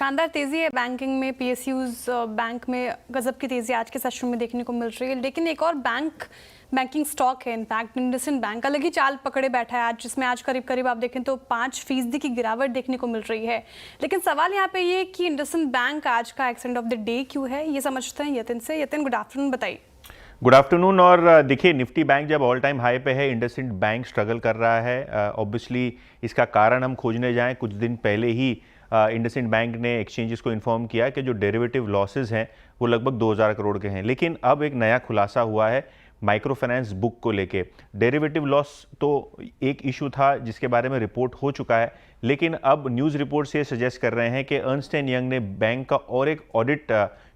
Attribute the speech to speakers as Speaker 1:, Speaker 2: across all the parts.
Speaker 1: शानदार तेजी है बैंकिंग में, पीएसयूज बैंक में गजब की तेजी आज के सेशन में देखने को मिल रही है। लेकिन एक और बैंकिंग स्टॉक है, इनफैक्ट इंडसइंड बैंक अलग ही चाल पकड़े बैठा है आज, जिसमें आज करीब करीब आप देखें तो 5% की गिरावट देखने को मिल रही है। लेकिन सवाल यहाँ पे ये कि इंडसइंड बैंक आज का एक्सेंट ऑफ द डे क्यों है, ये समझते हैं यतिन से। यतिन, गुड आफ्टरनून, बताइए।
Speaker 2: Good afternoon. और देखिए, निफ्टी बैंक जब ऑल टाइम हाई पे है, इंडसइंड बैंक स्ट्रगल कर रहा है। ऑब्वियसली इसका कारण हम खोजने जाएं, कुछ दिन पहले ही इंडसइंड बैंक ने एक्सचेंजेस को इन्फॉर्म किया कि जो डेरिवेटिव लॉसेज हैं वो लगभग 2000 करोड़ के हैं। लेकिन अब एक नया खुलासा हुआ है माइक्रो फाइनेंस बुक को लेके। डेरिवेटिव लॉस तो एक इशू था जिसके बारे में रिपोर्ट हो चुका है, लेकिन अब न्यूज़ रिपोर्ट से सजेस्ट कर रहे हैं कि अर्नस्ट एंड यंग ने बैंक का और एक ऑडिट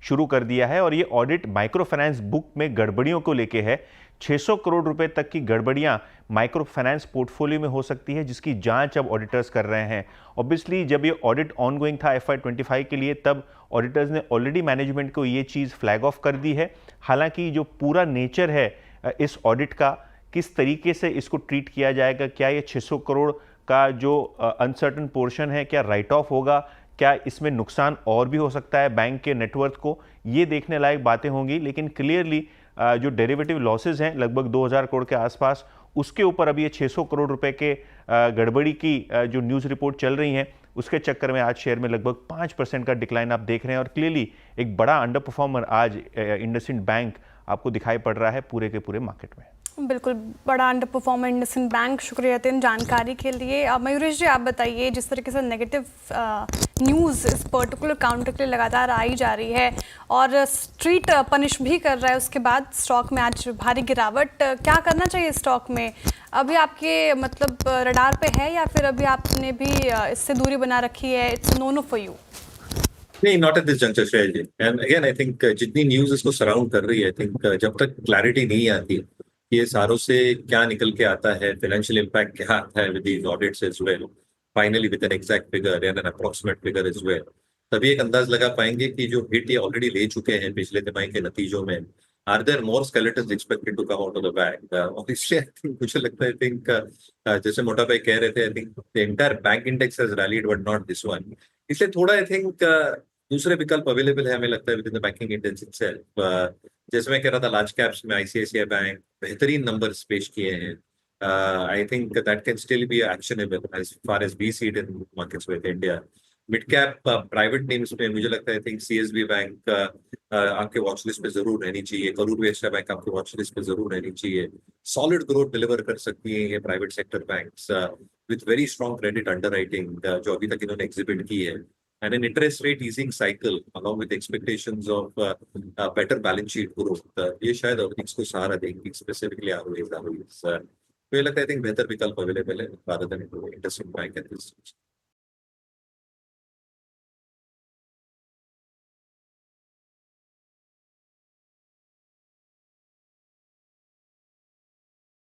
Speaker 2: शुरू कर दिया है और ये ऑडिट माइक्रो फाइनेंस बुक में गड़बड़ियों को लेके है। 600 करोड़ रुपए तक की गड़बड़ियां माइक्रो फाइनेंस पोर्टफोलियो में हो सकती है, जिसकी जांच अब ऑडिटर्स कर रहे हैं। ऑब्वियसली जब ये ऑडिट ऑनगोइंग था FY25 के लिए, तब ऑडिटर्स ने ऑलरेडी मैनेजमेंट को ये चीज़ फ्लैग ऑफ कर दी है। हालांकि जो पूरा नेचर है इस ऑडिट का, किस तरीके से इसको ट्रीट किया जाएगा, क्या ये 600 करोड़ का जो अनसर्टन पोर्शन है क्या राइट ऑफ होगा, क्या इसमें नुकसान और भी हो सकता है बैंक के नेटवर्थ को, ये देखने लायक बातें होंगी। लेकिन क्लियरली जो डेरिवेटिव लॉसेज हैं लगभग 2000 करोड़ के आसपास, उसके ऊपर अब ये 600 करोड़ रुपए के गड़बड़ी की जो न्यूज़ रिपोर्ट चल रही हैं, उसके चक्कर में आज शेयर में लगभग 5% का डिक्लाइन आप देख रहे हैं। और क्लियरली एक बड़ा अंडर परफॉर्मर आज इंडसइंड बैंक आपको दिखाई पड़ रहा है पूरे के पूरे मार्केट में।
Speaker 1: बिल्कुल, बड़ा अंडर परफॉर्मर इंडसइंड बैंक। शुक्रिया यतिन जानकारी के लिए। मयूरेश जी, आप बताइए, जिस तरीके से नेगेटिव न्यूज़ इस पर्टिकुलर काउंटर के लिए लगातार आई जा रही है और स्ट्रीट पनिश भी कर रहा है, उसके बाद स्टॉक में आज भारी गिरावट, क्या करना चाहिए स्टॉक में? अभी आपके मतलब रडार पे है या फिर अभी आपने भी इससे दूरी बना रखी है? It's no no for you.
Speaker 3: नहीं, not at this juncture Shreya ji. And again I think जितनी न्यूज इसको सराउंड कर रही है, आई थिंक जब तक क्लैरिटी नहीं आती ये सारों से क्या निकल के आता है, फाइनेंशियल इम्पैक्ट क्या आता है with these audits as well, finally with an exact figure and an approximate figure as well, तभी एक अंदाज लगा पाएंगे कि जो हिट ये ऑलरेडी ले चुके हैं पिछले तिमाही के नतीजों में, are there more skeletons expected to come out of the bag. Obviously I think मुझे लगता है, आई थिंक जैसे मोटा भाई कह रहे थे, I think the entire bank index has rallied but not this one. इसलिए थोड़ा आई थिंक दूसरे विकल्प अवेलेबल है, हमें लगता है, within the banking index itself. जैसे मैं कह रहा था, लार्ज कैप्स में आईसीआईसीआई बैंक बेहतरीन नंबर्स पेश किए हैं। I think that can still be actionable as far as we see it in markets with India. Mid cap private names में मुझे लगता है, आई थिंक सीएसबी बैंक आपके वॉच लिस्ट पे जरूर रहनी चाहिए, करूर वैश्य बैंक आपके वॉच लिस्ट पे जरूर रहनी चाहिए। सॉलिड ग्रोथ डिलीवर कर सकती हैं ये private sector banks with very strong credit underwriting जो अभी तक इन्होंने एग्जिबिट की है, and an interest rate easing cycle along with expectations of better balance sheet growth, ये शायद अर्निंग्स को सहारा देंगी, स्पेसिफिकली ROEs। तो ये लगता है, आई थिंक बेहतर विकल्प अवेलेबल है rather than IndusInd bank at this stage.